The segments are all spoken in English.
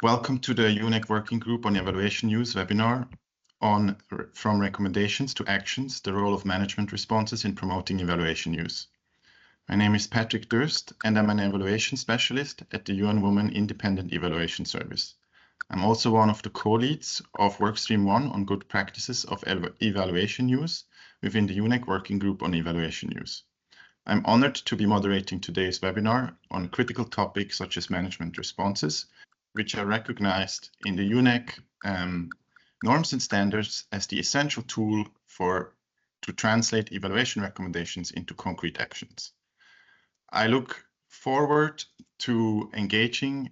Welcome to the UNEG Working Group on Evaluation Use webinar on From Recommendations to Actions, the role of management responses in promoting evaluation use. My name is Patrick Durst and I'm an evaluation specialist at the UN Women Independent Evaluation Service. I'm also one of the co-leads of Workstream 1 on good practices of evaluation use within the UNEG Working Group on Evaluation Use. I'm honored to be moderating today's webinar on critical topics such as management responses, which are recognized in the UNEG norms and standards as the essential tool to translate evaluation recommendations into concrete actions. I look forward to engaging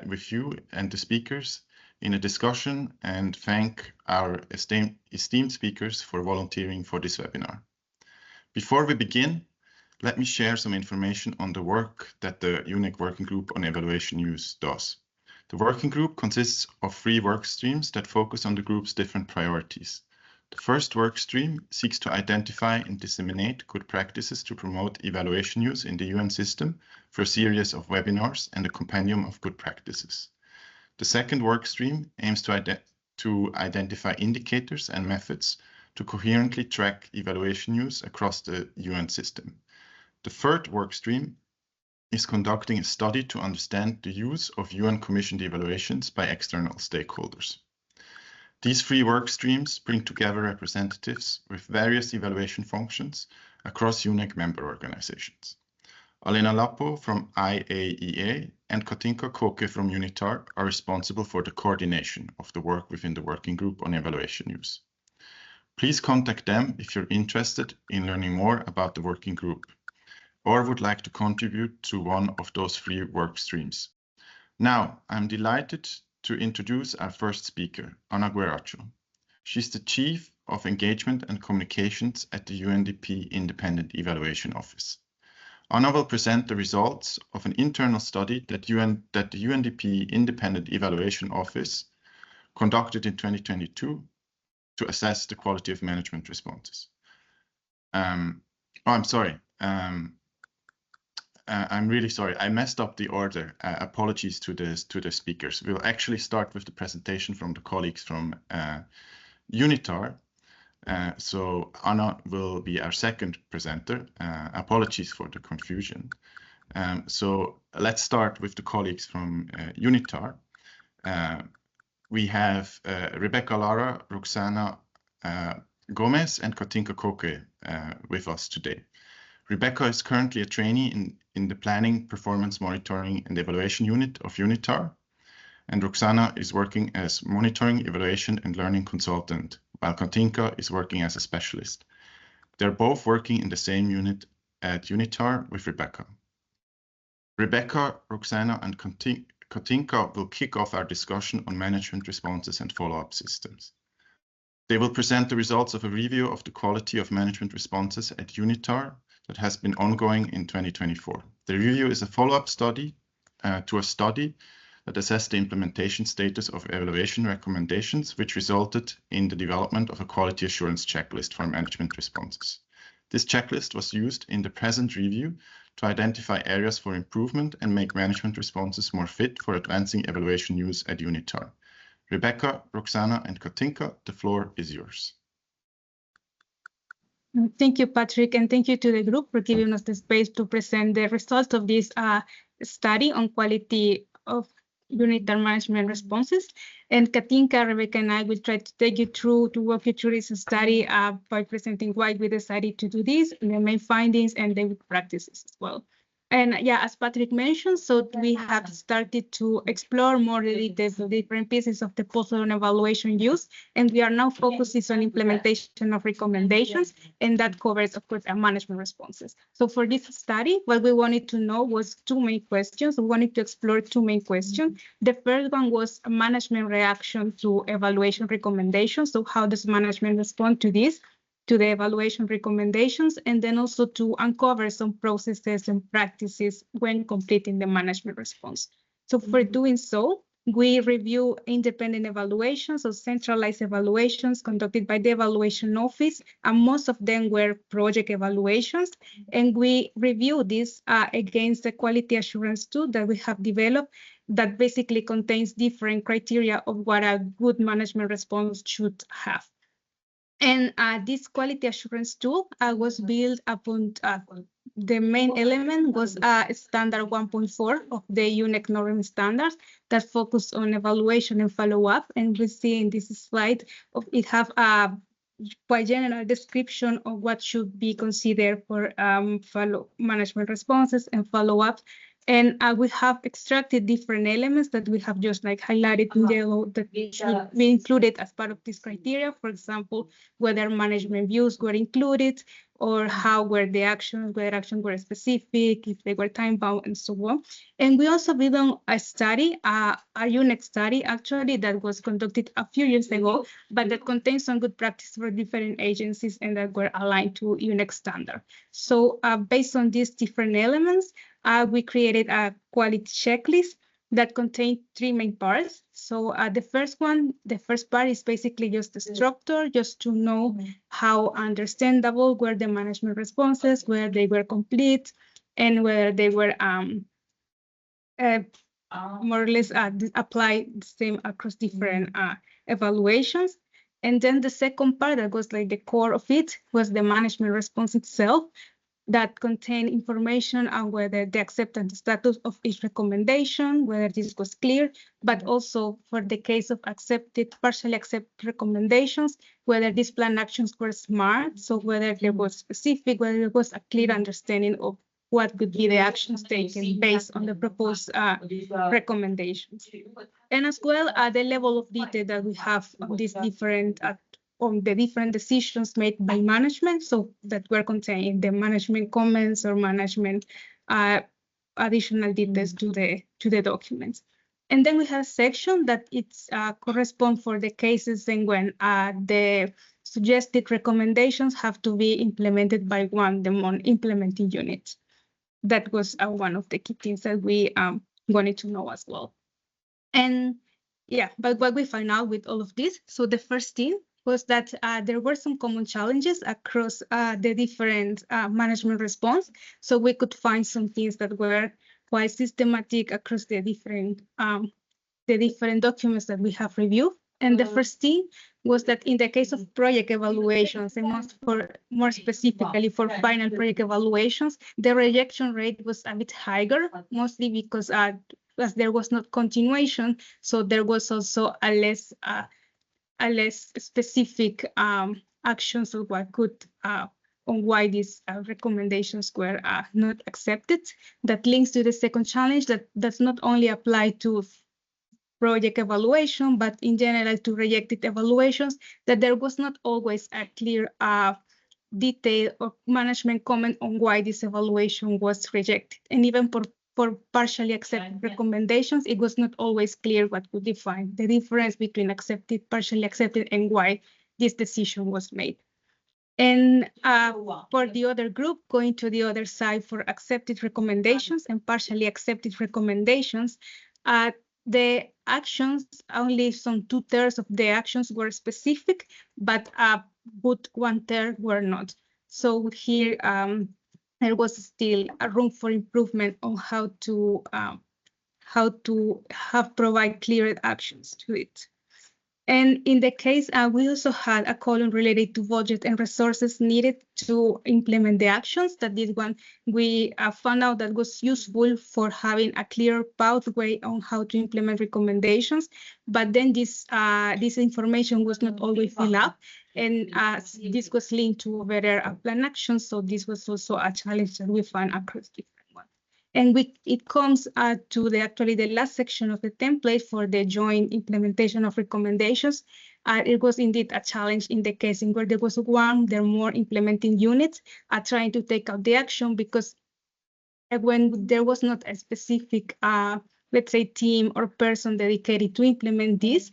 with you and the speakers in a discussion and thank our esteemed speakers for volunteering for this webinar. Before we begin, let me share some information on the work that the UNEG Working Group on Evaluation Use does. The working group consists of 3 work streams that focus on the group's different priorities. The first work stream seeks to identify and disseminate good practices to promote evaluation use in the UN system for a series of webinars and a compendium of good practices. The second work stream aims to identify indicators and methods to coherently track evaluation use across the UN system. The third work stream is conducting a study to understand the use of UN-commissioned evaluations by external stakeholders. These 3 work streams bring together representatives with various evaluation functions across UNEG member organizations. Alena Lapo from IAEA and Katinka Koke from UNITAR are responsible for the coordination of the work within the working group on evaluation use. Please contact them if you're interested in learning more about the working group or would like to contribute to one of those 3 work streams. Now, I'm delighted to introduce our first speaker, Ana Guerracho. She's the Chief of Engagement and Communications at the UNDP Independent Evaluation Office. Ana will present the results of an internal study that the UNDP Independent Evaluation Office conducted in 2022 to assess the quality of management responses. I'm really sorry, I messed up the order. Apologies to the speakers. We'll actually start with the presentation from the colleagues from UNITAR. So Anna will be our second presenter. Apologies for the confusion. So let's start with the colleagues from UNITAR. We have Rebecca Lara, Roxana Gomez, and Katinka Koke with us today. Rebecca is currently a trainee in the Planning, Performance Monitoring and Evaluation Unit of UNITAR, and Roxana is working as Monitoring, Evaluation and Learning Consultant, while Katinka is working as a specialist. They're both working in the same unit at UNITAR with Rebecca. Rebecca, Roxana and Katinka will kick off our discussion on management responses and follow-up systems. They will present the results of a review of the quality of management responses at UNITAR that has been ongoing in 2024. The review is a follow-up study to a study that assessed the implementation status of evaluation recommendations, which resulted in the development of a quality assurance checklist for management responses. This checklist was used in the present review to identify areas for improvement and make management responses more fit for advancing evaluation use at UNITAR. Rebecca, Roxana, and Katinka, the floor is yours. Thank you, Patrick, and thank you to the group for giving us the space to present the results of this study on quality of UNITAR management responses. And Katinka, Rebecca, and I will try to walk you through this study by presenting why we decided to do this, and the main findings and the practices as well. And yeah, as Patrick mentioned, so we have started to explore more the different pieces of the puzzle on evaluation use, and we are now focusing on implementation of recommendations, and that covers, of course, our management responses. So for this study, what we wanted to know was 2 main questions. We wanted to explore 2 main questions. The first one was a management reaction to evaluation recommendations. So how does management respond to this? To the evaluation recommendations, and then also to uncover some processes and practices when completing the management response. So for doing so, we review independent evaluations or centralized evaluations conducted by the evaluation office, and most of them were project evaluations. And we review this against the quality assurance tool that we have developed that basically contains different criteria of what a good management response should have. And this quality assurance tool was built upon the main element was standard 1.4 of the UNEG norm standards that focus on evaluation and follow-up. And we see in this slide it have a quite general description of what should be considered for follow management responses and follow-up. And we have extracted different elements that we have just like highlighted in yellow that should be included as part of this criteria. For example, whether management views were included, or how were the actions, whether actions were specific, if they were time-bound, and so on. And we also built on a study, a UNEG study, actually, that was conducted a few years ago, but that contains some good practice for different agencies and that were aligned to UNEG standard. So based on these different elements, we created a quality checklist that contained three main parts. So the first part is basically just the structure, just to know how understandable were the management responses, whether they were complete, and whether they were more or less apply the same across different evaluations. And then the second part that was like the core of it was the management response itself, that contain information on whether the acceptance status of each recommendation, whether this was clear, but also for the case of partially accepted recommendations, whether these plan actions were smart, so whether there was specific, whether there was a clear understanding of what would be the actions taken based on the proposed recommendations. And as well, the level of detail that we have on these different on the different decisions made by management, so that were contained in the management comments or management additional details to the documents. And then we have a section that it's correspond for the cases and when the suggested recommendations have to be implemented by the implementing unit. That was one of the key things that we wanted to know as well. And yeah, but what we found out with all of this, so the first thing was that there were some common challenges across the different management response. So we could find some things that were quite systematic across the different documents that we have reviewed. And the first thing was that in the case of project evaluations, and more specifically for final project evaluations, the rejection rate was a bit higher, mostly because as there was not continuation, so there was also a less specific actions of what could on why these recommendations were not accepted. That links to the second challenge that does not only apply to project evaluation, but in general to rejected evaluations, that there was not always a clear detail or management comment on why this evaluation was rejected. And even for partially accepted recommendations, it was not always clear what would define the difference between accepted, partially accepted, and why this decision was made. And for the other group, going to the other side for accepted recommendations and partially accepted recommendations, the actions, only some 2/3 of the actions were specific, but good 1/3 were not. So here, there was still a room for improvement on how to provide clear actions to it. And in the case, we also had a column related to budget and resources needed to implement the actions. That this one we found out that was useful for having a clear pathway on how to implement recommendations. But then this information was not always filled up, and this was linked to better plan actions. So this was also a challenge that we found across different ones. And it comes to the last section of the template for the joint implementation of recommendations. It was indeed a challenge in the case in where there was more implementing units trying to take out the action, because when there was not a specific, let's say, team or person dedicated to implement this,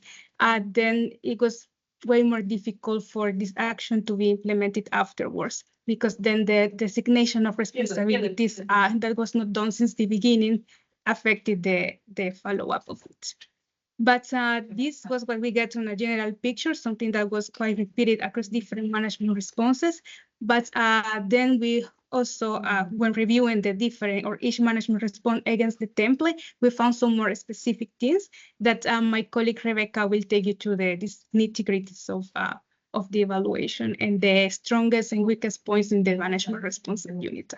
then it was way more difficult for this action to be implemented afterwards, because then the designation of responsibilities that was not done since the beginning affected the follow-up of it. But this was what we get on a general picture, something that was quite repeated across different management responses. But then we also, when reviewing the different or each management response against the template, we found some more specific things that my colleague Rebecca will take you to this nitty-gritties of the evaluation and the strongest and weakest points in the management response unit.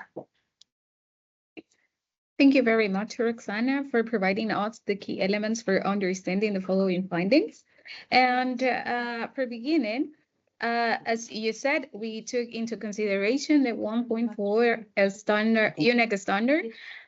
Thank you very much, Roxana, for providing us the key elements for understanding the following findings. And for beginning, as you said, we took into consideration the 1.4 standard, UNEG standard,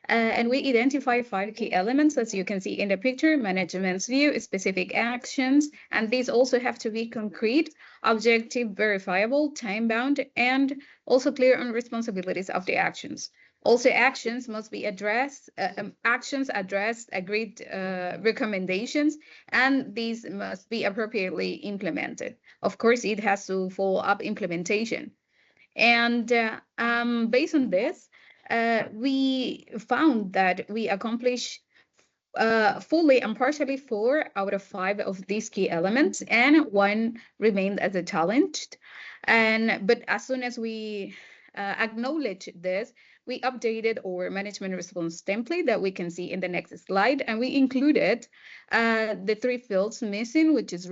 and we identified 5 key elements, as you can see in the picture: management's view, specific actions, and these also have to be concrete, objective, verifiable, time-bound, and also clear on responsibilities of the actions. Also, actions must be addressed, actions address agreed recommendations, and these must be appropriately implemented. Of course, it has to follow up implementation. And based on this, we found that we accomplished fully and partially 4 out of 5 of these key elements, and 1 remained as a challenge. But as soon as we acknowledge this, we updated our management response template that we can see in the next slide, and we included the 3 fields missing, which is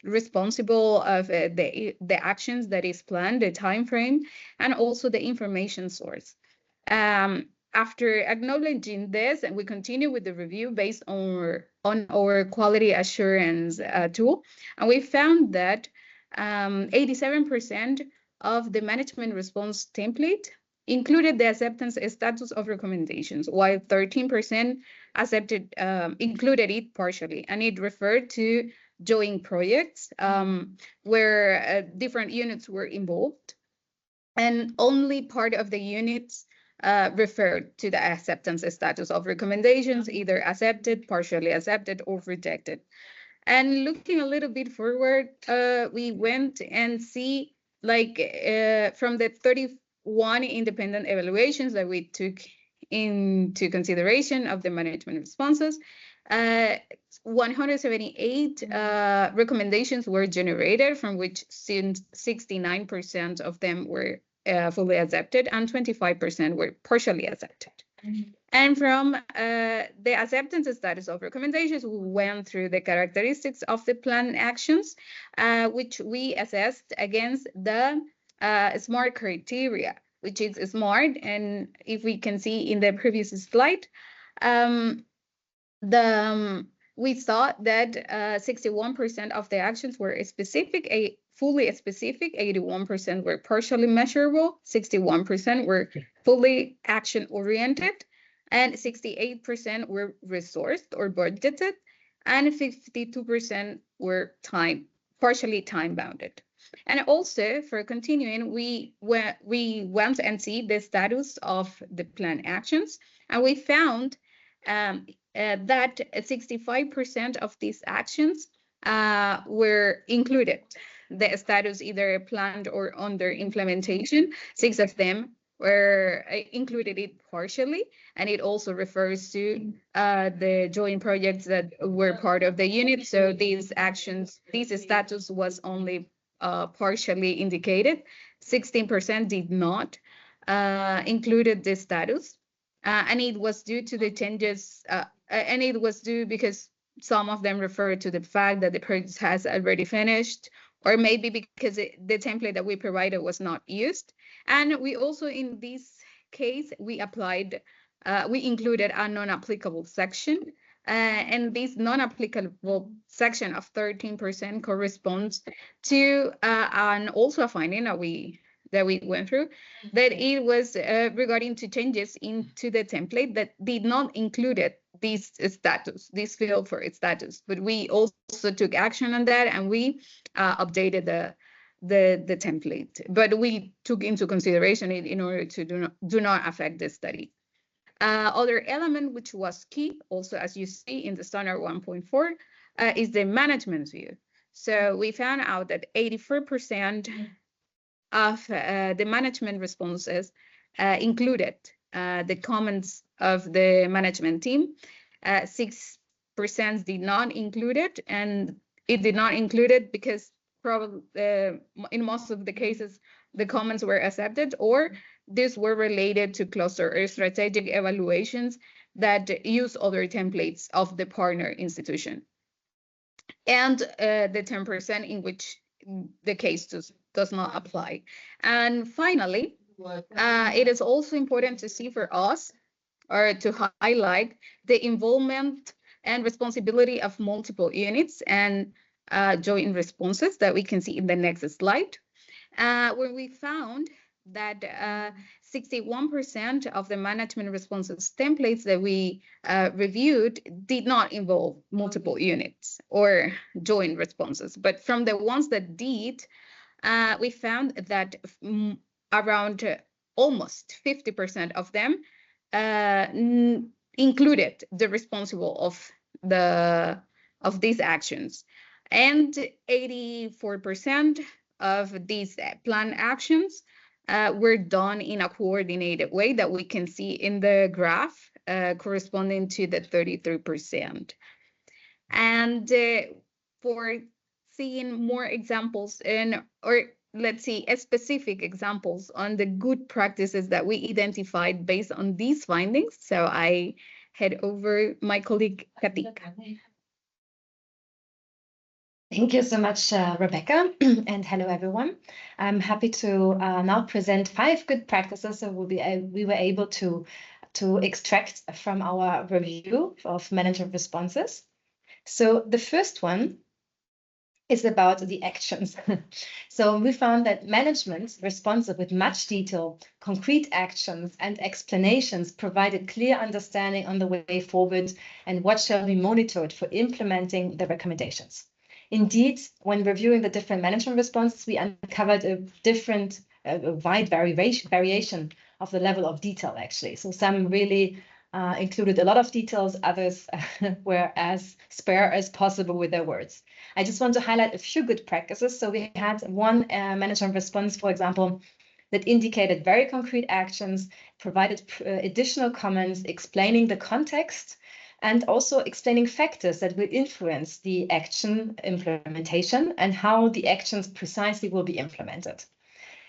responsible of the actions that is planned, the time frame, and also the information source. After acknowledging this, and we continue with the review based on our quality assurance tool, and we found that 87% of the management response template included the acceptance status of recommendations, while 13% included it partially, and it referred to joint projects where different units were involved, and only part of the units referred to the acceptance status of recommendations, either accepted, partially accepted, or rejected. And looking a little bit forward, we went and see, like, from the 31 independent evaluations that we took into consideration of the management responses, 178 recommendations were generated, from which 69% of them were fully accepted and 25% were partially accepted. And from the acceptance status of recommendations, we went through the characteristics of the planned actions, which we assessed against the SMART criteria, which is SMART. And if we can see in the previous slide, we thought that 61% of the actions were specific, fully specific, 81% were partially measurable, 61% were fully action-oriented, and 68% were resourced or budgeted, and 52% were partially time-bounded. And also, for continuing, we went and see the status of the planned actions, and we found that 65% of these actions were included. The status either planned or under implementation. 6 of them were included it partially, and it also refers to the joint projects that were part of the unit. So these actions, this status was only partially indicated. 16% did not included this status, and it was due to the changes, and it was due because some of them refer to the fact that the project has already finished, or maybe because the template that we provided was not used. And we also, in this case, we included a non-applicable section, and this non-applicable section of 13% corresponds to and also a finding that we went through, that it was regarding to changes into the template that did not include this status, this field for its status. But we also took action on that, and we updated the template. But we took into consideration it in order to do not affect the study. Other element which was key, also as you see in the standard 1.4, is the management view. So we found out that 84% of the management responses included the comments of the management team. 6% did not include it, and it did not include it because probably in most of the cases the comments were accepted, or these were related to cluster or strategic evaluations that use other templates of the partner institution. And the 10% in which the case does not apply. And finally, it is also important to see for us, or to highlight, the involvement and responsibility of multiple units and joint responses that we can see in the next slide, where we found that 61% of the management responses templates that we reviewed did not involve multiple units or joint responses. But from the ones that did, we found that around almost 50% of them included the responsible of these actions, and 84% of these planned actions were done in a coordinated way that we can see in the graph corresponding to the 33%. And for seeing more examples or let's see, specific examples on the good practices that we identified based on these findings. So I head over my colleague, Katika. Thank you so much, Rebecca, and hello, everyone. I'm happy to now present 5 good practices that we were able to extract from our review of management responses. So the first one is about the actions. So we found that management responsive with much detail, concrete actions and explanations provided clear understanding on the way forward and what shall be monitored for implementing the recommendations. Indeed, when reviewing the different management responses, we uncovered a wide variation of the level of detail, actually. So some really included a lot of details, others were as spare as possible with their words. I just want to highlight a few good practices. So we had one management response, for example, that indicated very concrete actions, provided additional comments explaining the context, and also explaining factors that will influence the action implementation and how the actions precisely will be implemented.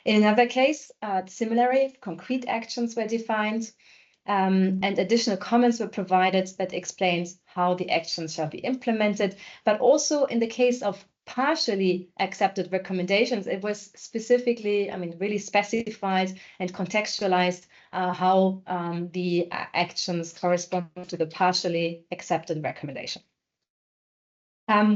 In another case, similarly, concrete actions were defined, and additional comments were provided that explained how the actions shall be implemented. But also in the case of partially accepted recommendations, it was specifically, really specified and contextualized how the actions correspond to the partially accepted recommendation.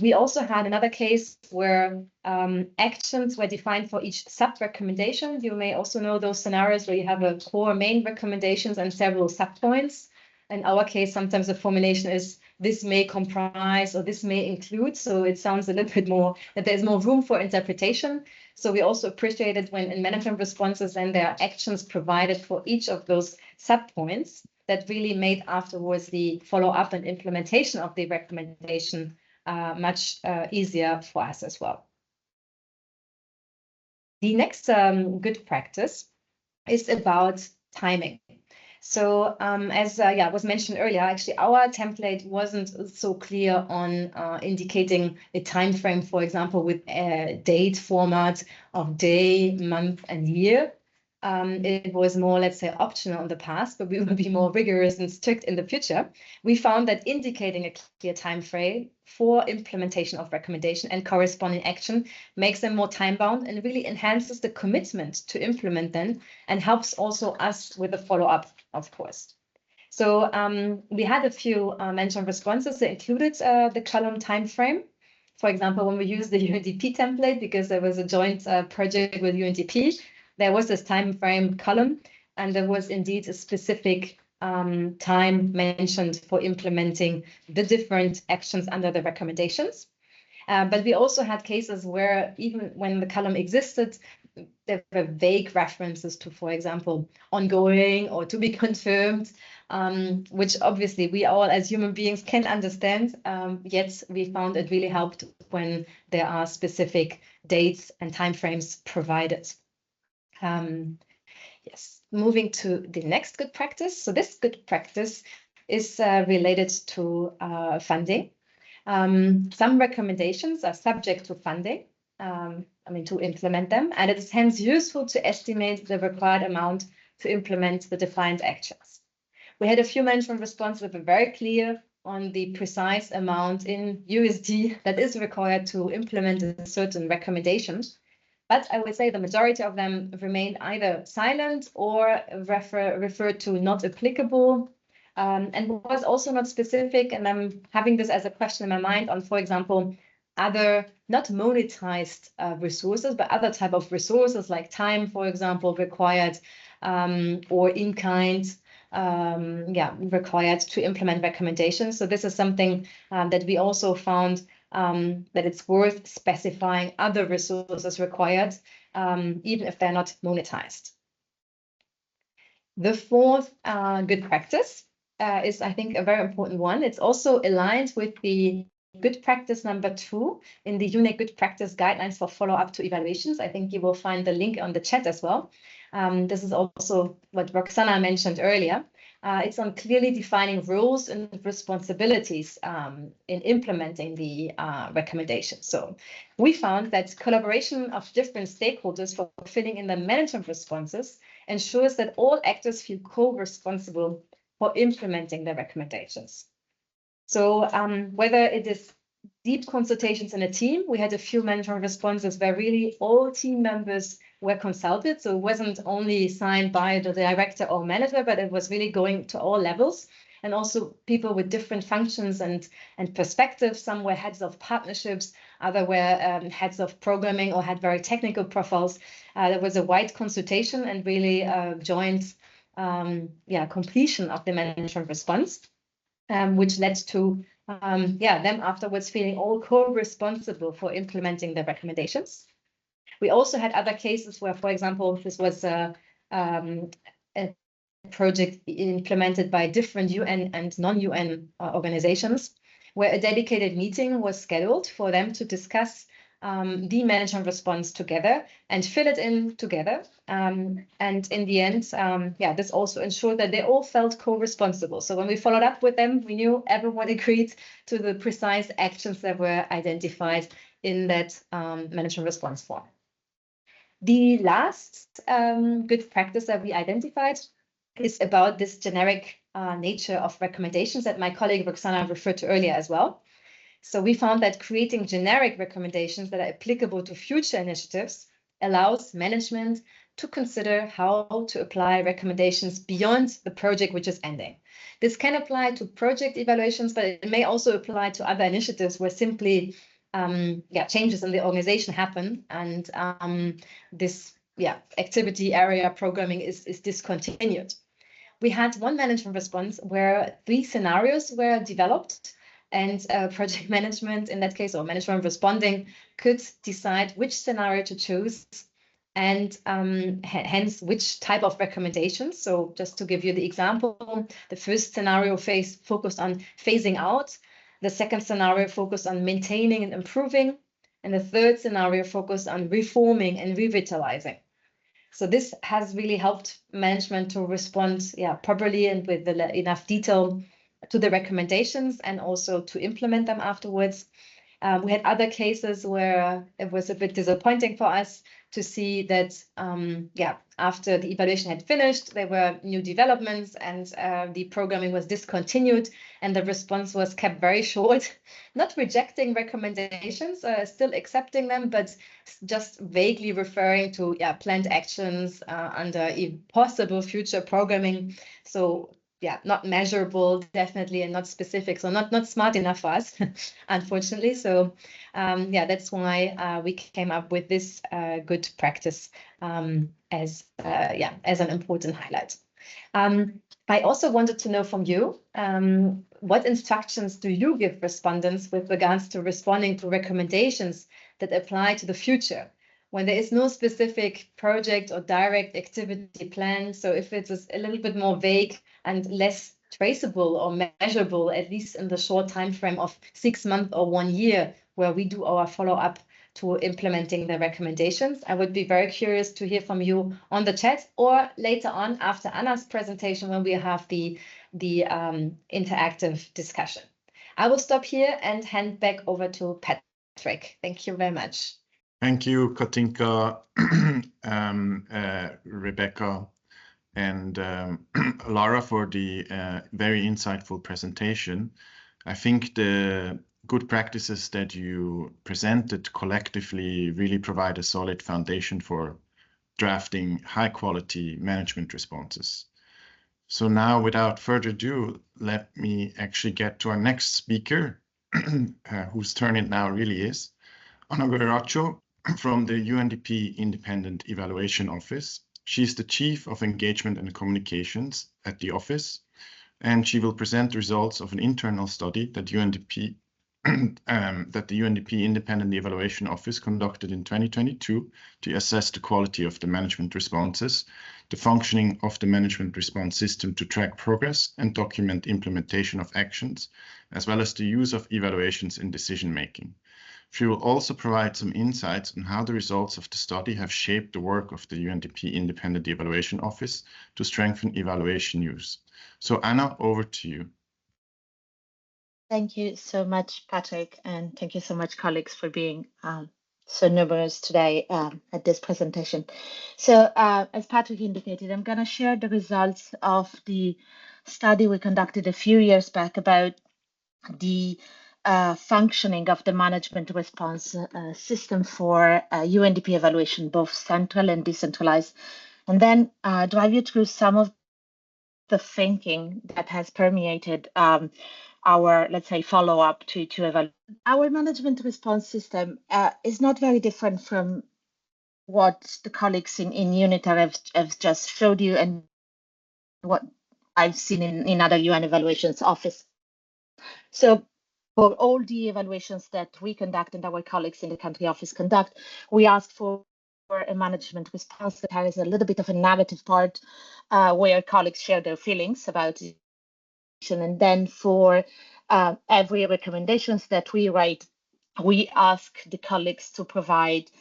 We also had another case where actions were defined for each sub-recommendation. You may also know those scenarios where you have a core main recommendations and several sub-points. In our case, sometimes the formulation is this may comprise or this may include. So it sounds a little bit more that there's more room for interpretation. So we also appreciated when in management responses, then there are actions provided for each of those sub-points that really made afterwards the follow-up and implementation of the recommendation much easier for us as well. The next good practice is about timing. So as was mentioned earlier, actually our template wasn't so clear on indicating a time frame, for example, with a date format of day, month, and year. It was more, let's say, optional in the past, but we will be more rigorous and strict in the future. We found that indicating a clear time frame for implementation of recommendation and corresponding action makes them more time-bound and really enhances the commitment to implement them and helps also us with the follow-up, of course. So we had a few mentioned responses that included the column time frame. For example, when we used the UNDP template, because there was a joint project with UNDP, there was this time frame column, and there was indeed a specific time mentioned for implementing the different actions under the recommendations. But we also had cases where even when the column existed, there were vague references to, for example, ongoing or to be confirmed, which obviously we all as human beings can understand, yet we found it really helped when there are specific dates and timeframes provided. Yes, moving to the next good practice. So this good practice is related to funding. Some recommendations are subject to funding, to implement them, and it is hence useful to estimate the required amount to implement the defined actions. We had a few management responses that were very clear on the precise amount in USD that is required to implement a certain recommendation. But I would say the majority of them remained either silent or referred to not applicable, and was also not specific. And I'm having this as a question in my mind on, for example, other not monetized resources, but other type of resources like time, for example, required, or in kind, required to implement recommendations. So this is something that we also found that it's worth specifying other resources required, even if they're not monetized. The fourth good practice is, I think, a very important one. It's also aligned with the good practice number 2 in the UNEG good practice guidelines for follow-up to evaluations. I think you will find the link on the chat as well. This is also what Roxana mentioned earlier. It's on clearly defining roles and responsibilities in implementing the recommendations. So we found that collaboration of different stakeholders for filling in the management responses ensures that all actors feel co-responsible for implementing the recommendations. So whether it is deep consultations in a team, we had a few management responses where really all team members were consulted. So it wasn't only signed by the director or manager, but it was really going to all levels. And also people with different functions and perspectives. Some were heads of partnerships, other were heads of programming or had very technical profiles. There was a wide consultation and really joint completion of the management response, which led to them afterwards feeling all co-responsible for implementing the recommendations. We also had other cases where, for example, this was a project implemented by different UN and non-UN organizations, where a dedicated meeting was scheduled for them to discuss the management response together and fill it in together. And in the end, this also ensured that they all felt co-responsible. So when we followed up with them, we knew everyone agreed to the precise actions that were identified in that management response form. The last good practice that we identified is about this generic nature of recommendations that my colleague Roxana referred to earlier as well. So we found that creating generic recommendations that are applicable to future initiatives allows management to consider how to apply recommendations beyond the project which is ending. This can apply to project evaluations, but it may also apply to other initiatives where simply changes in the organization happen and this activity area programming is discontinued. We had one management response where 3 scenarios were developed, and project management in that case, or management responding, could decide which scenario to choose and hence which type of recommendations. So just to give you the example, the first scenario focused on phasing out, the second scenario focused on maintaining and improving, and the third scenario focused on reforming and revitalizing. So this has really helped management to respond properly and with enough detail to the recommendations and also to implement them afterwards. We had other cases where it was a bit disappointing for us to see that, after the evaluation had finished, there were new developments and the programming was discontinued and the response was kept very short, not rejecting recommendations, still accepting them, but just vaguely referring to planned actions under possible future programming. So not measurable, definitely, and not specific. So not smart enough for us, unfortunately. So that's why we came up with this good practice as an important highlight. I also wanted to know from you, what instructions do you give respondents with regards to responding to recommendations that apply to the future when there is no specific project or direct activity plan? So if it is a little bit more vague and less traceable or measurable, at least in the short time frame of 6 months or 1 year, where we do our follow-up to implementing the recommendations. I would be very curious to hear from you on the chat or later on after Anna's presentation when we have the interactive discussion. I will stop here and hand back over to Patrick. Thank you very much. Thank you, Katinka, Rebecca. and Lara for the very insightful presentation. I think the good practices that you presented collectively really provide a solid foundation for drafting high-quality management responses. So now, without further ado, let me actually get to our next speaker, whose turn it now really is, Ana Guerracho from the UNDP Independent Evaluation Office. She's the Chief of Engagement and Communications at the office, and she will present the results of an internal study that UNDP that the UNDP Independent Evaluation Office conducted in 2022 to assess the quality of the management responses, the functioning of the management response system to track progress and document implementation of actions, as well as the use of evaluations in decision-making. She will also provide some insights on how the results of the study have shaped the work of the UNDP Independent Evaluation Office to strengthen evaluation use. So Anna, over to you. Thank you so much, Patrick, and thank you so much, colleagues, for being so numerous today at this presentation. So as Patrick indicated, I'm going to share the results of the study we conducted a few years back about the functioning of the management response system for UNDP evaluation, both central and decentralized, and then drive you through some of the thinking that has permeated our, let's say, follow-up to evaluate. Our management response system is not very different from what the colleagues in UNITAR have just showed you and what I've seen in other UN evaluations office. So for all the evaluations that we conduct and our colleagues in the country office conduct, we ask for a management response that has a little bit of a narrative part where colleagues share their feelings about it. And then for every recommendations that we write, we ask the colleagues to provide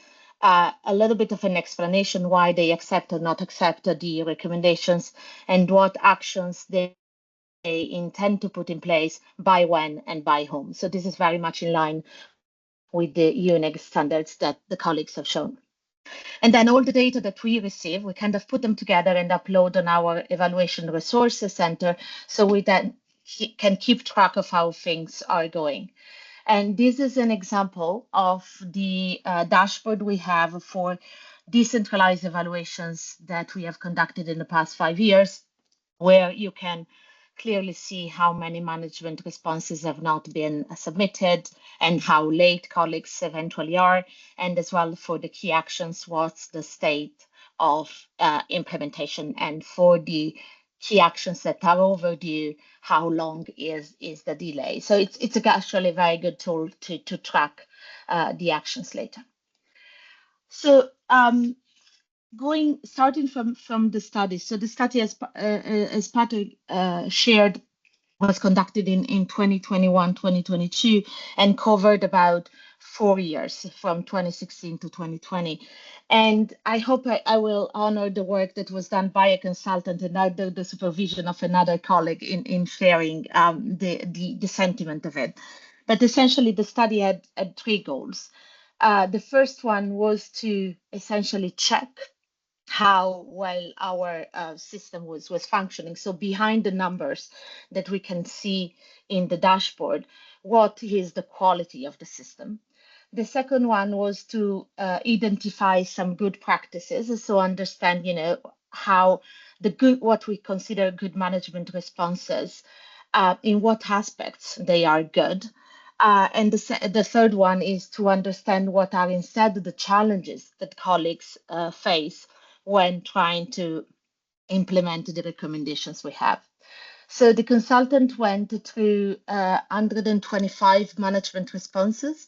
a little bit of an explanation why they accept or not accept the recommendations and what actions they intend to put in place, by when and by whom. So this is very much in line with the UNEG standards that the colleagues have shown. And then all the data that we receive, we kind of put them together and upload on our Evaluation Resources Center, so we then can keep track of how things are going. And this is an example of the dashboard we have for decentralized evaluations that we have conducted in the past 5 years, where you can clearly see how many management responses have not been submitted and how late colleagues eventually are, and as well for the key actions, what's the state of implementation, and for the key actions that are overdue, how long is the delay. So it's actually a very good tool to track the actions later. So starting from the study. So the study, as Patrick shared, was conducted in 2021, 2022, and covered about 4 years, from 2016 to 2020. And I hope I will honor the work that was done by a consultant and under the supervision of another colleague in sharing the sentiment of it. But essentially, the study had 3 goals. The first one was to essentially check how well our system was functioning. So behind the numbers that we can see in the dashboard, what is the quality of the system? The second one was to identify some good practices, so understand, how what we consider good management responses, in what aspects they are good. And the third one is to understand what are instead the challenges that colleagues face when trying to implement the recommendations we have. So the consultant went through 125 management responses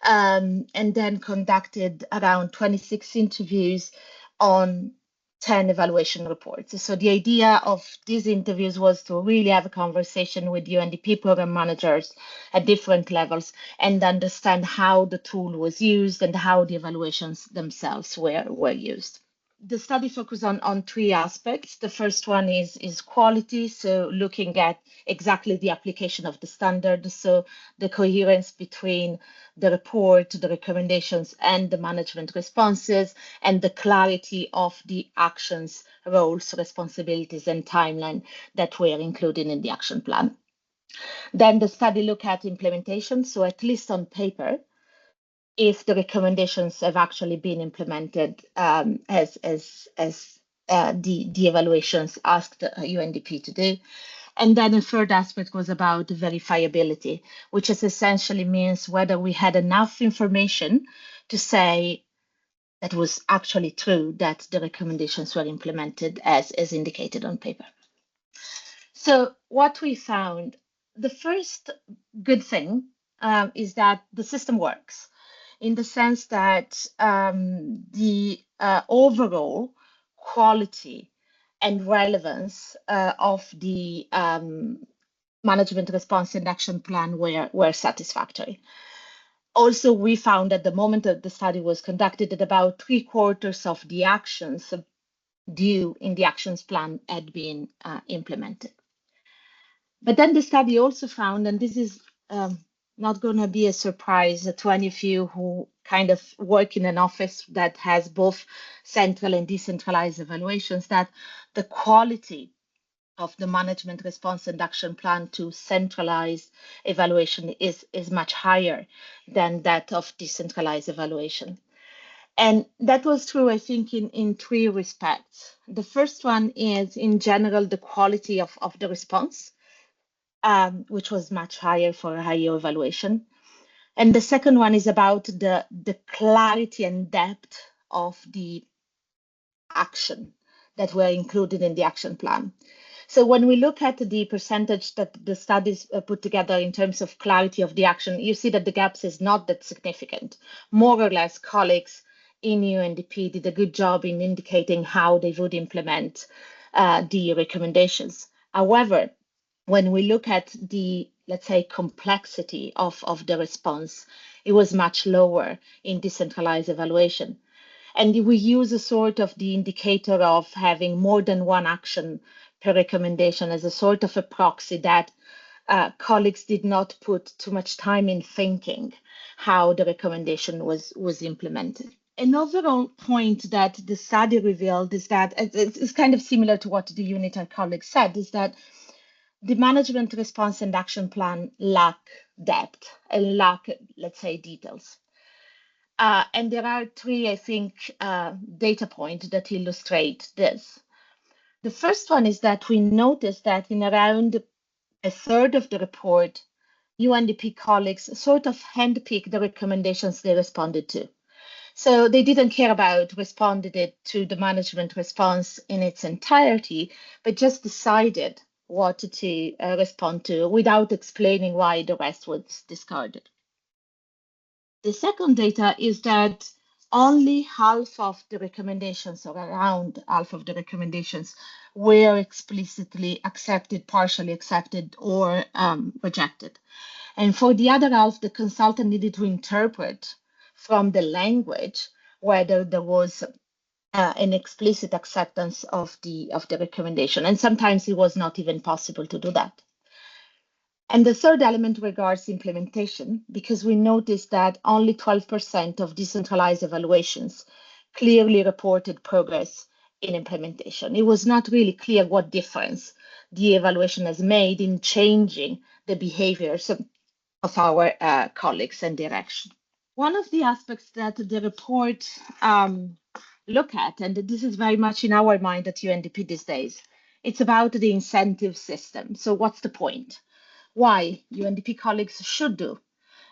and then conducted around 26 interviews on 10 evaluation reports. So the idea of these interviews was to really have a conversation with UNDP program managers at different levels and understand how the tool was used and how the evaluations themselves were used. the study focused on three aspects. The first one is quality, so looking at exactly the application of the standard, so the coherence between the report, the recommendations, and the management responses, and the clarity of the actions, roles, responsibilities, and timeline that were included in the action plan. Then the study looked at implementation, so at least on paper, if the recommendations have actually been implemented as the evaluations asked UNDP to do. And then the third aspect was about verifiability, which is essentially means whether we had enough information to say that was actually true that the recommendations were implemented as indicated on paper. So what we found, the first good thing is that the system works, in the sense that the overall quality and relevance of the management response and action plan were satisfactory. Also, we found at the moment that the study was conducted that about 3/4 of the actions due in the actions plan had been implemented. But then the study also found, and this is not going to be a surprise to any of you who kind of work in an office that has both central and decentralized evaluations, that the quality of the management response and action plan to centralized evaluation is much higher than that of decentralized evaluation. And that was true, I think, in three respects. The first one is, in general, the quality of the response, which was much higher for a higher evaluation. And the second one is about the clarity and depth of the action that were included in the action plan. So when we look at the percentage that the studies put together in terms of clarity of the action, you see that the gaps is not that significant. More or less, colleagues in UNDP did a good job in indicating how they would implement the recommendations. However, when we look at the, let's say, complexity of the response, it was much lower in decentralized evaluation. And we use a sort of the indicator of having more than one action per recommendation as a sort of a proxy that colleagues did not put too much time in thinking how the recommendation was implemented. An overall point that the study revealed is that it's kind of similar to what the UNITAR colleagues said, is that the management response and action plan lack depth and lack, let's say, details. And there are three, I think, data points that illustrate this. The first one is that we noticed that in around a third of the report, UNDP colleagues sort of handpicked the recommendations they responded to. So they didn't care about responded it to the management response in its entirety, but just decided what to respond to without explaining why the rest was discarded. The second data is that only half of the recommendations, or around half of the recommendations, were explicitly accepted, partially accepted, or rejected. And for the other half, the consultant needed to interpret from the language whether there was an explicit acceptance of the recommendation. And sometimes it was not even possible to do that. And the third element regards implementation, because we noticed that only 12% of decentralized evaluations clearly reported progress in implementation. It was not really clear what difference the evaluation has made in changing the behaviors of our colleagues and their action. One of the aspects that the report look at, and this is very much in our mind at UNDP these days, it's about the incentive system. So what's the point? Why UNDP colleagues should do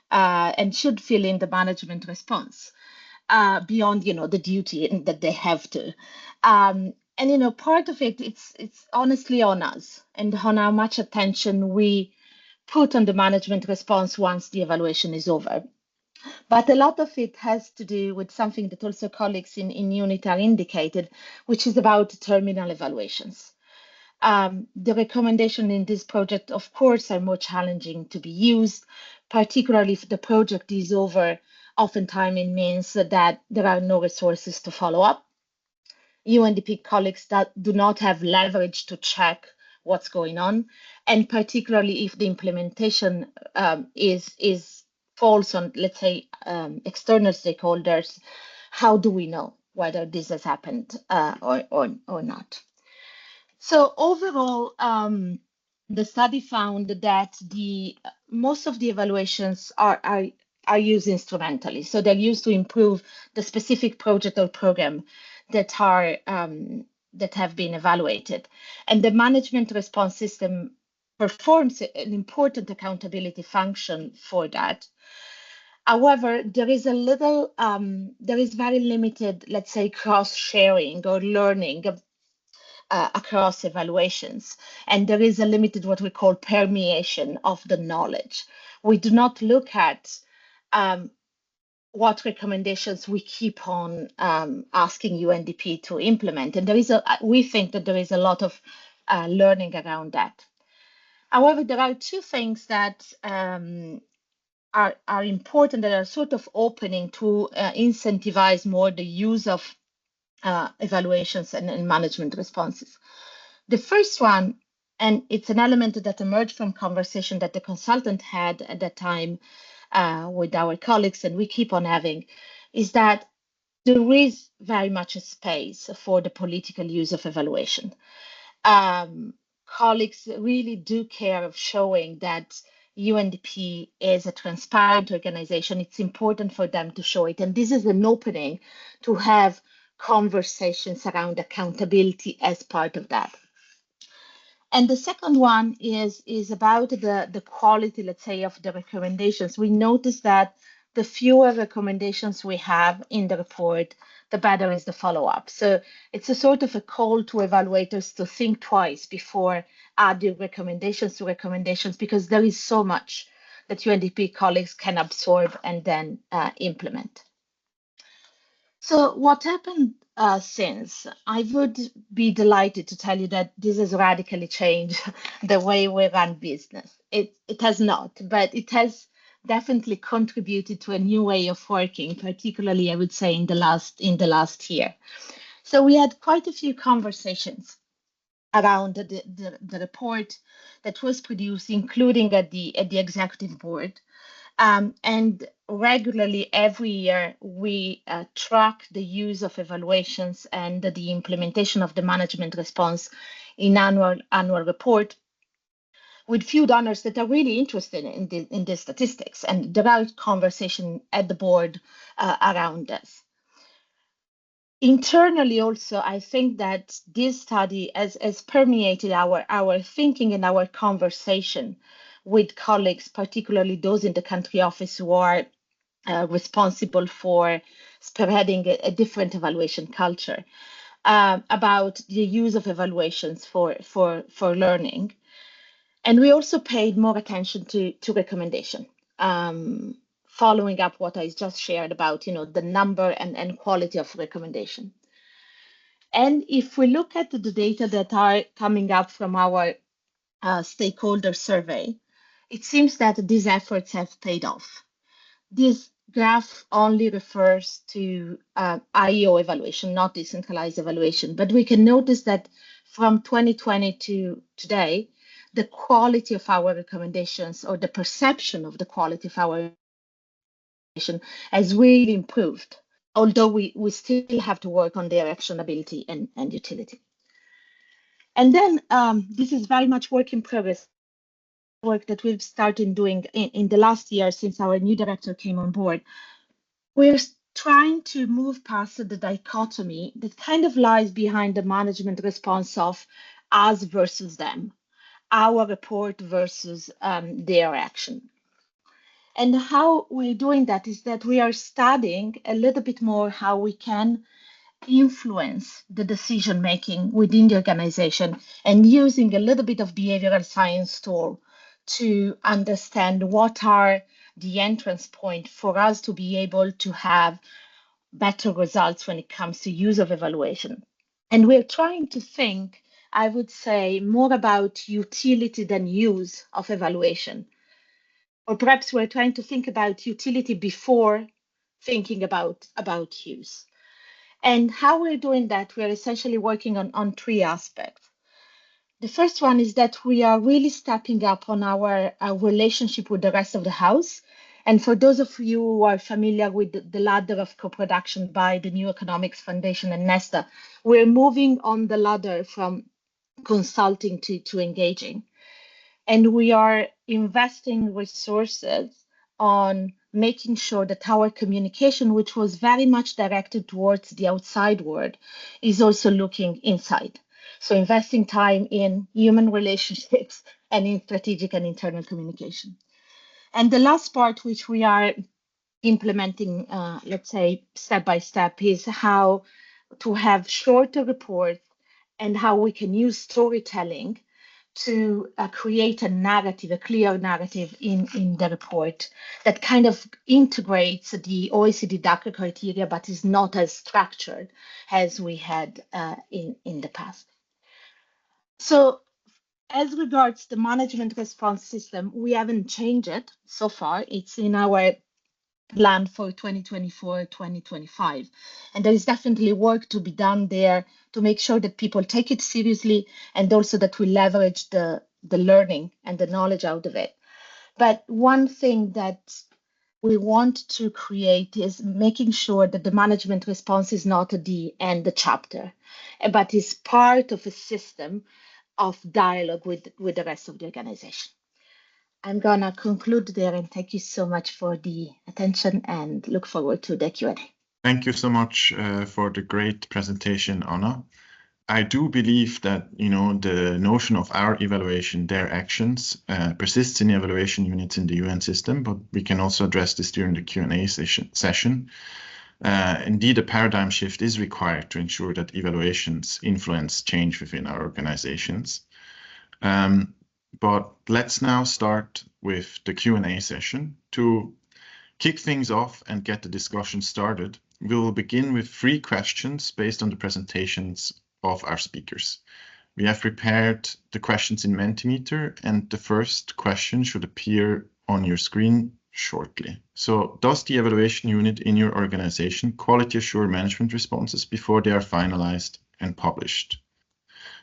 and should fill in the management response beyond, the duty that they have to. And, part of it, it's honestly on us and on how much attention we put on the management response once the evaluation is over. But a lot of it has to do with something that also colleagues in UNITAR indicated, which is about terminal evaluations. The recommendation in this project, of course, are more challenging to be used, particularly if the project is over. Oftentimes it means that there are no resources to follow up. UNDP colleagues that do not have leverage to check what's going on, and particularly if the implementation falls on, let's say, external stakeholders, how do we know whether this has happened or not? So overall, the study found that most of the evaluations are used instrumentally. So they're used to improve the specific project or program that have been evaluated. And the management response system performs an important accountability function for that. However, there is very limited, let's say, cross-sharing or learning across evaluations. And there is a limited what we call permeation of the knowledge. We do not look at what recommendations we keep on asking UNDP to implement. And we think that there is a lot of learning around that. However, there are two things that are important that are sort of opening to incentivize more the use of evaluations and management responses. The first one, and it's an element that emerged from conversation that the consultant had at that time with our colleagues, and we keep on having, is that there is very much a space for the political use of evaluation. Colleagues really do care of showing that UNDP is a transparent organization. It's important for them to show it. And this is an opening to have conversations around accountability as part of that. And the second one is about the quality, let's say, of the recommendations. We noticed that the fewer recommendations we have in the report, the better is the follow-up. So it's a sort of a call to evaluators to think twice before adding recommendations to recommendations, because there is so much that UNDP colleagues can absorb and then implement. So what happened since? I would be delighted to tell you that this has radically changed the way we run business. It has not, but it has definitely contributed to a new way of working, particularly, I would say, in the last year. So we had quite a few conversations around the report that was produced, including at the executive board. And regularly every year, we track the use of evaluations and the implementation of the management response in annual report with few donors that are really interested in the statistics. And there are conversations at the board around this. Internally also, I think that this study has permeated our thinking and our conversation with colleagues, particularly those in the country office who are responsible for spreading a different evaluation culture, about the use of evaluations for learning. And we also paid more attention to recommendation, following up what I just shared about, the number and quality of recommendation. And if we look at the data that are coming up from our stakeholder survey, it seems that these efforts have paid off. This graph only refers to IEO evaluation, not decentralized evaluation, but we can notice that from 2020 to today, the quality of our recommendations, or the perception of the quality of our recommendation, has really improved, although we still have to work on their actionability and utility. And then this is very much work in progress, work that we've started doing in the last year since our new director came on board. We're trying to move past the dichotomy that kind of lies behind the management response of us versus them, our report versus their action. And how we're doing that is that we are studying a little bit more how we can influence the decision making within the organization, and using a little bit of behavioral science tool to understand what are the entrance point for us to be able to have better results when it comes to use of evaluation. And we're trying to think, I would say, more about utility than use of evaluation. Or perhaps we're trying to think about utility before thinking about use. And how we're doing that, we're essentially working on three aspects. The first one is that we are really stepping up on our relationship with the rest of the house. And for those of you who are familiar with the ladder of co-production by the New Economics Foundation and Nesta, we're moving on the ladder from consulting to engaging. And we are investing resources on making sure that our communication, which was very much directed towards the outside world, is also looking inside. So investing time in human relationships and in strategic and internal communication. And the last part, which we are implementing, let's say, step by step, is how to have shorter reports and how we can use storytelling to create a narrative, a clear narrative in the report that kind of integrates the OECD DACA criteria, but is not as structured as we had in the past. So as regards the management response system, we haven't changed it so far. It's in our plan for 2024-2025. And there is definitely work to be done there to make sure that people take it seriously and also that we leverage the learning and the knowledge out of it. But one thing that we want to create is making sure that the management response is not the end chapter, but is part of a system of dialogue with the rest of the organization. I'm gonna conclude there and thank you so much for the attention and look forward to the Q&A. Thank you so much for the great presentation, Anna. I do believe that, you know, the notion of our evaluation, their actions, persists in evaluation units in the UN system, but we can also address this during the Q&A session. Indeed, a paradigm shift is required to ensure that evaluations influence change within our organizations. But let's now start with the Q&A session. To kick things off and get the discussion started, we will begin with 3 questions based on the presentations of our speakers. We have prepared the questions in Mentimeter, and the first question should appear on your screen shortly. So, does the evaluation unit in your organization quality assure management responses before they are finalized and published?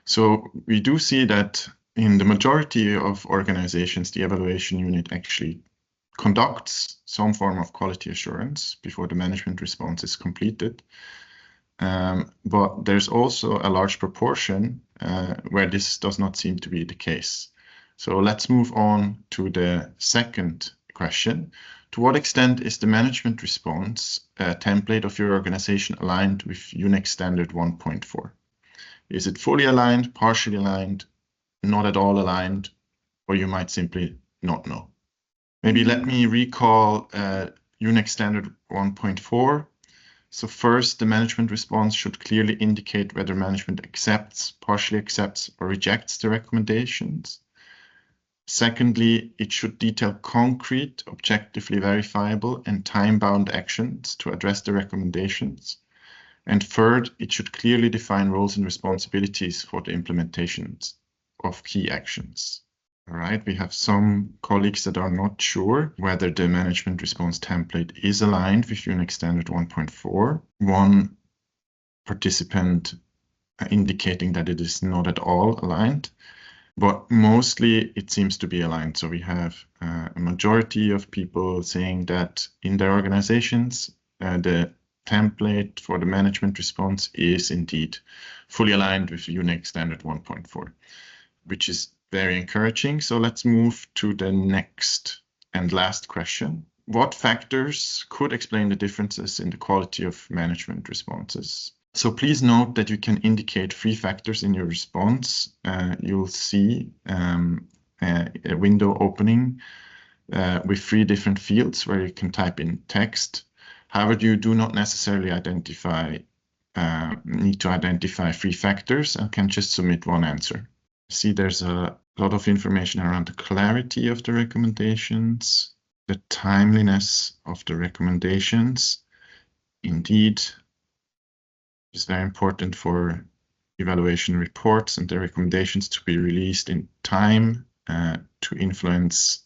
So, we do see that in the majority of organizations, the evaluation unit actually conducts some form of quality assurance before the management response is completed. But there's also a large proportion where this does not seem to be the case. So let's move on to the second question. To what extent is the management response template of your organization aligned with UNEG standard 1.4? Is it fully aligned, partially aligned, not at all aligned, or you might simply not know? Maybe let me recall UNEG standard 1.4. So first, the management response should clearly indicate whether management accepts, partially accepts, or rejects the recommendations. Secondly, it should detail concrete, objectively verifiable, and time-bound actions to address the recommendations. And third, it should clearly define roles and responsibilities for the implementations of key actions. All right, we have some colleagues that are not sure whether the management response template is aligned with UNEG standard 1.4. One participant indicating that it is not at all aligned, but mostly it seems to be aligned. So we have a majority of people saying that in their organizations, the template for the management response is indeed fully aligned with UNEG standard 1.4, which is very encouraging. So let's move to the next and last question. What factors could explain the differences in the quality of management responses? So please note that you can indicate 3 factors in your response. You'll see a window opening with 3 different fields where you can type in text. However, you do not necessarily need to identify 3 factors and can just submit 1 answer. See, there's a lot of information around the clarity of the recommendations, the timeliness of the recommendations. Indeed, it's very important for evaluation reports and the recommendations to be released in time to influence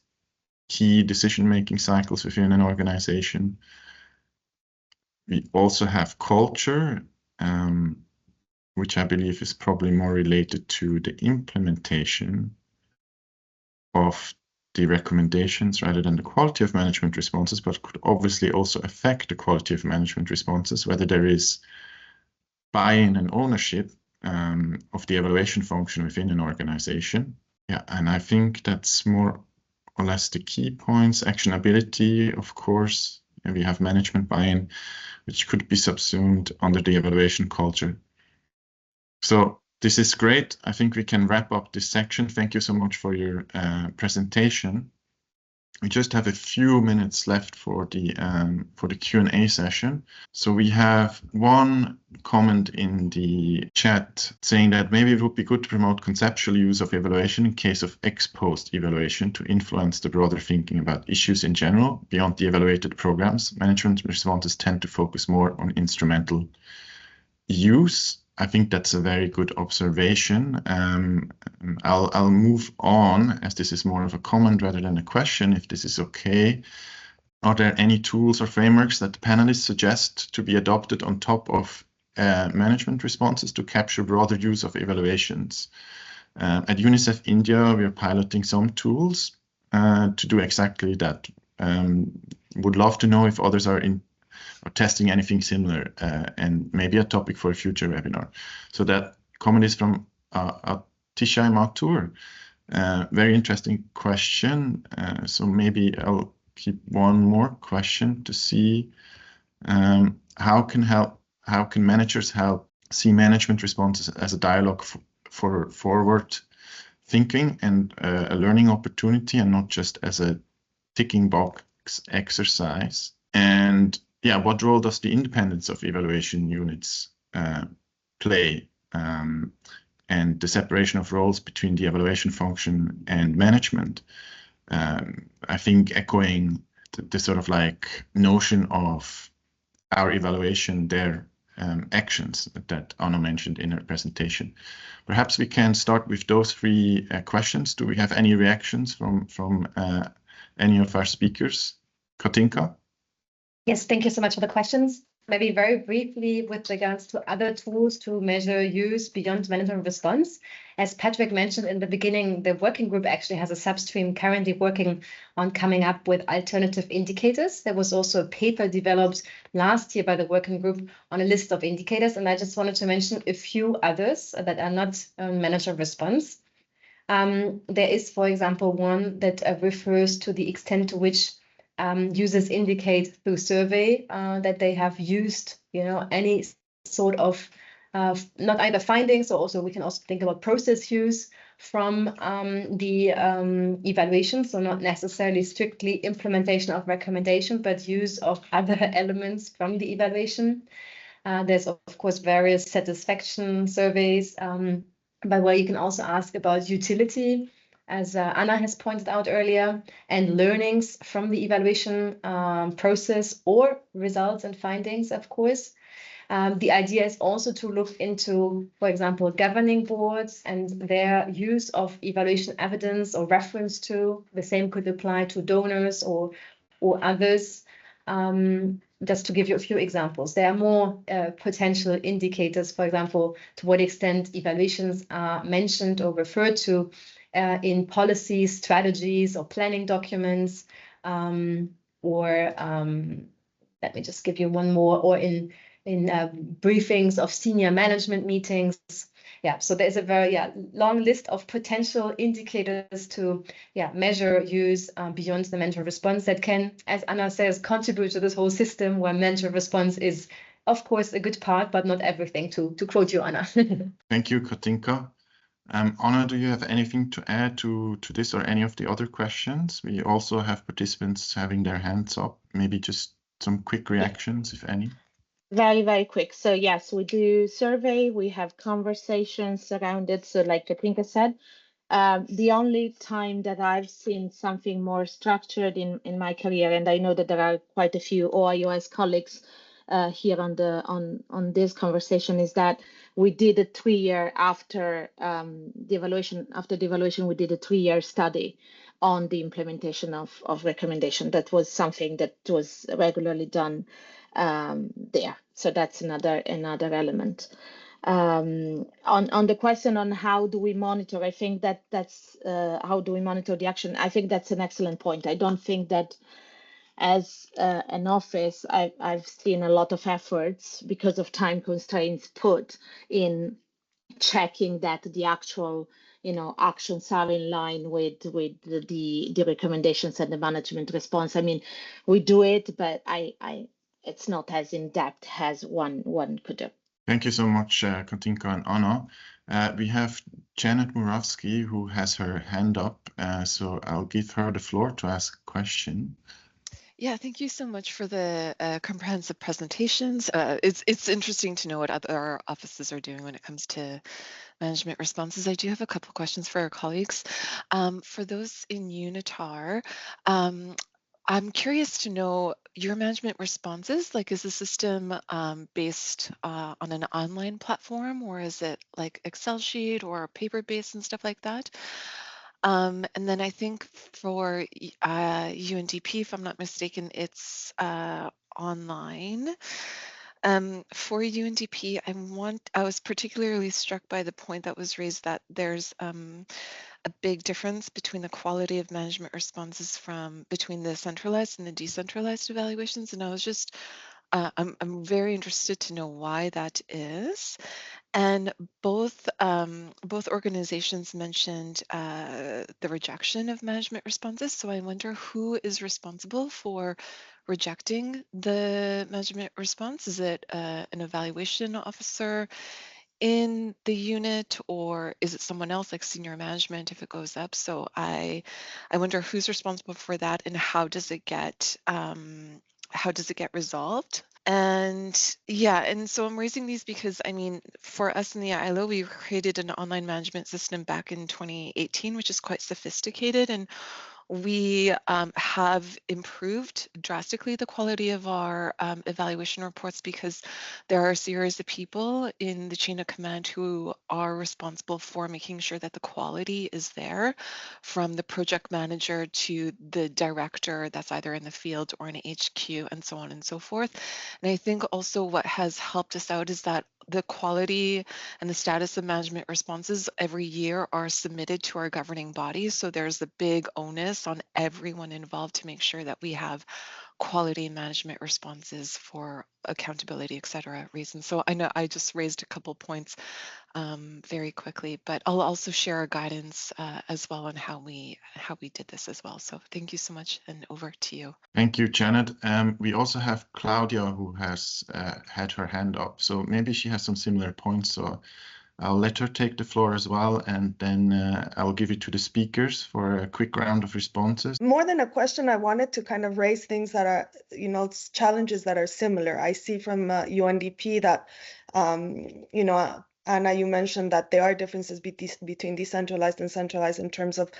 key decision-making cycles within an organization. We also have culture. which I believe is probably more related to the implementation of the recommendations rather than the quality of management responses, but could obviously also affect the quality of management responses, whether there is buy-in and ownership of the evaluation function within an organization. Yeah, and I think that's more or less the key points. Actionability, of course, and we have management buy-in, which could be subsumed under the evaluation culture. So this is great. I think we can wrap up this section. Thank you so much for your presentation. We just have a few minutes left for the Q&A session. So we have one comment in the chat saying that maybe it would be good to promote conceptual use of evaluation in case of ex-post evaluation to influence the broader thinking about issues in general beyond the evaluated programs. Management responses tend to focus more on instrumental use. I think that's a very good observation. I'll move on, as this is more of a comment rather than a question, if this is okay. Are there any tools or frameworks that the panelists suggest to be adopted on top of management responses to capture broader use of evaluations? At UNICEF India, we are piloting some tools to do exactly that. Would love to know if others are testing anything similar, and maybe a topic for a future webinar. So that comment is from Tishai Matur. Very interesting question. So maybe I'll keep one more question to see how can managers help see management responses as a dialogue for forward thinking and a learning opportunity, and not just as a ticking box exercise. And yeah, what role does the independence of evaluation units play, and the separation of roles between the evaluation function and management? I think echoing the sort of like notion of our evaluation, their actions that Anna mentioned in her presentation. Perhaps we can start with those three questions. Do we have any reactions from any of our speakers? Katinka? Yes, thank you so much for the questions. Maybe very briefly with regards to other tools to measure use beyond management response. As Patrick mentioned in the beginning, the working group actually has a substream currently working on coming up with alternative indicators. There was also a paper developed last year by the working group on a list of indicators, and I just wanted to mention a few others that are not management response. There is, for example, one that refers to the extent to which users indicate through survey that they have used, any sort of not either findings, or also we can also think about process use from the evaluation. So not necessarily strictly implementation of recommendation, but use of other elements from the evaluation. There's of course various satisfaction surveys, by where you can also ask about utility, as Anna has pointed out earlier, and learnings from the evaluation process or results and findings, of course. The idea is also to look into, for example, governing boards and their use of evaluation evidence or reference to. The same could apply to donors or others. Just to give you a few examples, there are more potential indicators, for example, to what extent evaluations are mentioned or referred to in policies, strategies, or planning documents, or let me just give you one more, or in briefings of senior management meetings. Yeah, so there's a very long list of potential indicators to measure use beyond the management response that can, as Anna says, contribute to this whole system where management response is, of course, a good part, but not everything, to quote you, Anna. Thank you, Katinka. Anna, do you have anything to add to this or any of the other questions? We also have participants having their hands up. Maybe just some quick reactions, if any. Very, very quick. So yes, we do survey, we have conversations around it. So like Katinka said, the only time that I've seen something more structured in my career, and I know that there are quite a few OIOS colleagues here on this conversation, is that we did a 3-year after the evaluation, we did a 3-year study on the implementation of recommendation. That was something that was regularly done. there. So that's another element. On the question on how do we monitor, I think that's how do we monitor the action? I think that's an excellent point. I don't think that as an office, I've seen a lot of efforts because of time constraints put in checking that the actual actions are in line with the recommendations and the management response. I mean, we do it, but it's not as in depth as one could do. Thank you so much, Katinka and Anna. We have Janet Murawski, who has her hand up, so I'll give her the floor to ask a question. Yeah, thank you so much for the comprehensive presentations. It's interesting to know what other offices are doing when it comes to management responses. I do have a couple questions for our colleagues. For those in UNITAR, I'm curious to know your management responses. Like, is the system based on an online platform, or is it like Excel sheet or paper-based and stuff like that? And then I think for UNDP, if I'm not mistaken, it's online. For UNDP, I was particularly struck by the point that was raised that there's a big difference between the quality of management responses between the centralized and the decentralized evaluations, and I was just I'm very interested to know why that is. And both organizations mentioned the rejection of management responses. So I wonder who is responsible for rejecting the management response. Is it an evaluation officer in the unit, or is it someone else like senior management if it goes up? So I wonder who's responsible for that, and how does it get resolved? And yeah, and so I'm raising these because, I mean, for us in the ILO, we created an online management system back in 2018, which is quite sophisticated, and we have improved drastically the quality of our evaluation reports because there are a series of people in the chain of command who are responsible for making sure that the quality is there, from the project manager to the director that's either in the field or in HQ, and so on and so forth. And I think also what has helped us out is that the quality and the status of management responses every year are submitted to our governing bodies. So there's a big onus on everyone involved to make sure that we have quality management responses for accountability, et cetera, reasons. So I know I just raised a couple points very quickly, but I'll also share our guidance as well on how we did this as well. So thank you so much, and over to you. Thank you, Janet. We also have Claudia, who has had her hand up, so maybe she has some similar points. So I'll let her take the floor as well, and then I'll give it to the speakers for a quick round of responses. More than a question, I wanted to kind of raise things that are, challenges that are similar. I see from UNDP that, Anna, you mentioned that there are differences between decentralized and centralized in terms of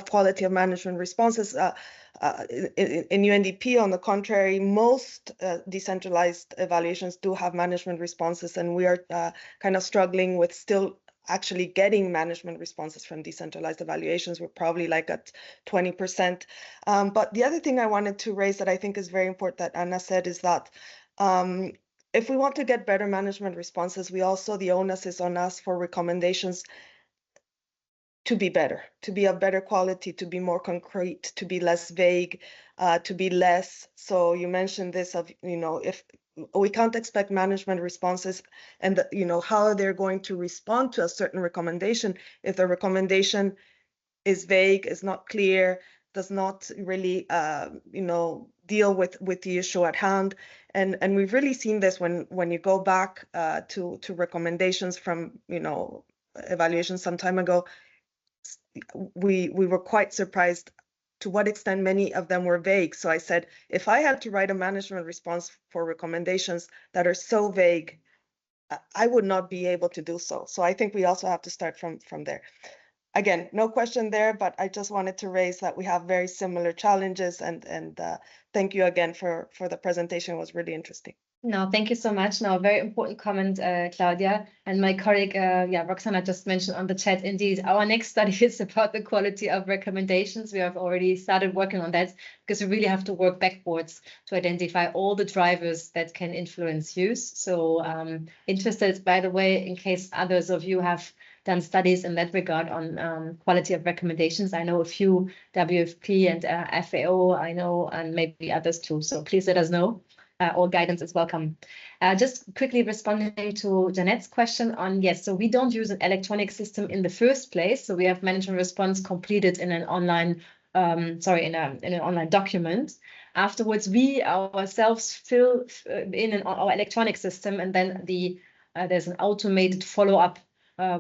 quality of management responses. In UNDP, on the contrary, most decentralized evaluations do have management responses, and we are kind of struggling with still actually getting management responses from decentralized evaluations. We're probably like at 20%. But the other thing I wanted to raise that I think is very important that Anna said is that if we want to get better management responses, the onus is on us for recommendations to be better, to be of better quality, to be more concrete, to be less vague, to be less. So you mentioned this of, if we can't expect management responses and, how they're going to respond to a certain recommendation if the recommendation is vague, is not clear, does not really, deal with the issue at hand. And we've really seen this when you go back to recommendations from, evaluations some time ago. We were quite surprised to what extent many of them were vague. So I said, if I had to write a management response for recommendations that are so vague, I would not be able to do so. So I think we also have to start from there. again, no question there, but I just wanted to raise that we have very similar challenges, and thank you again for the presentation. It was really interesting. No, thank you so much. No, very important comment, Claudia. And my colleague, Roxana just mentioned on the chat, indeed, our next study is about the quality of recommendations. We have already started working on that because we really have to work backwards to identify all the drivers that can influence use. So interested, by the way, in case others of you have done studies in that regard on quality of recommendations. I know a few, WFP and FAO, I know, and maybe others too. So please let us know. All guidance is welcome. Just quickly responding to Janette's question on, yes, so we don't use an electronic system in the first place. So we have management response completed in an online, in an online document. Afterwards, we ourselves fill in our electronic system, and then there's an automated follow-up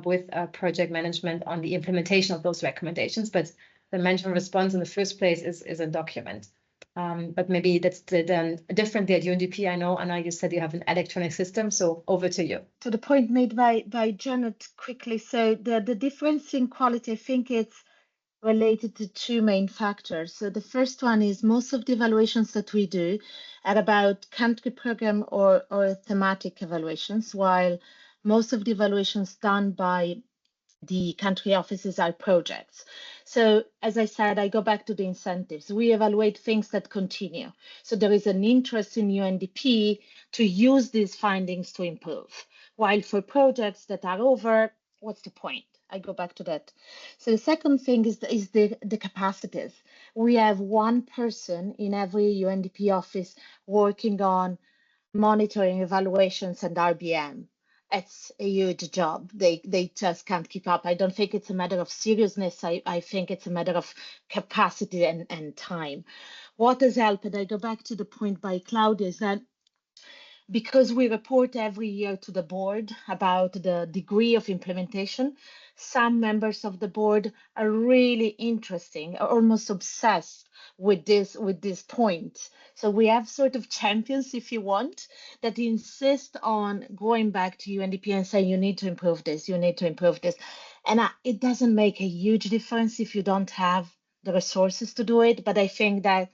with project management on the implementation of those recommendations. But the management response in the first place is a document. But maybe that's then differently at UNDP. I know, Anna, you said you have an electronic system, so over to you. So the point made by Janet quickly, so the difference in quality, I think it's related to two main factors. So the first one is most of the evaluations that we do are about country program or thematic evaluations, while most of the evaluations done by the country offices are projects. So as I said, I go back to the incentives. We evaluate things that continue. So there is an interest in UNDP to use these findings to improve. While for projects that are over, what's the point? I go back to that. So the second thing is the capacities. We have one person in every UNDP office working on monitoring evaluations and RBM. It's a huge job. They just can't keep up. I don't think it's a matter of seriousness. I think it's a matter of capacity and time. What has helped, and I go back to the point by Claudia, is that because we report every year to the board about the degree of implementation, some members of the board are really interesting, almost obsessed with this point. So we have sort of champions, if you want, that insist on going back to UNDP and saying, you need to improve this, you need to improve this. And it doesn't make a huge difference if you don't have the resources to do it, but I think that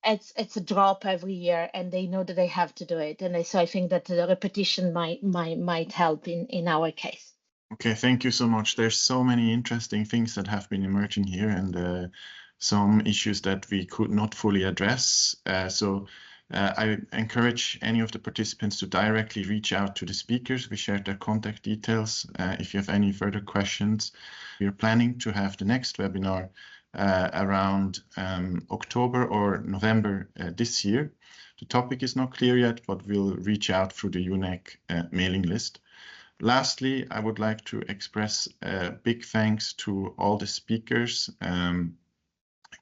it's a drop every year, and they know that they have to do it. And so I think that the repetition might help in our case. Okay, thank you so much. There's so many interesting things that have been emerging here, and some issues that we could not fully address. I encourage any of the participants to directly reach out to the speakers. We shared their contact details. If you have any further questions, we are planning to have the next webinar around October or November this year. The topic is not clear yet, but we'll reach out through the UNEG mailing list. Lastly, I would like to express a big thanks to all the speakers,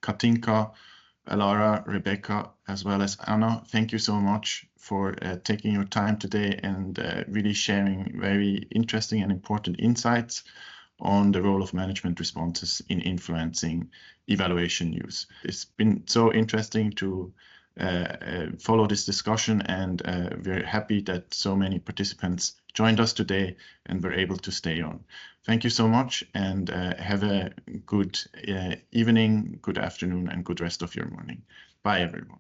Katinka, Alara, Rebecca, as well as Anna. Thank you so much for taking your time today and really sharing very interesting and important insights on the role of management responses in influencing evaluation use. It's been so interesting to follow this discussion, and we're happy that so many participants joined us today and were able to stay on. Thank you so much, and have a good evening, good afternoon, and good rest of your morning. Bye, everyone.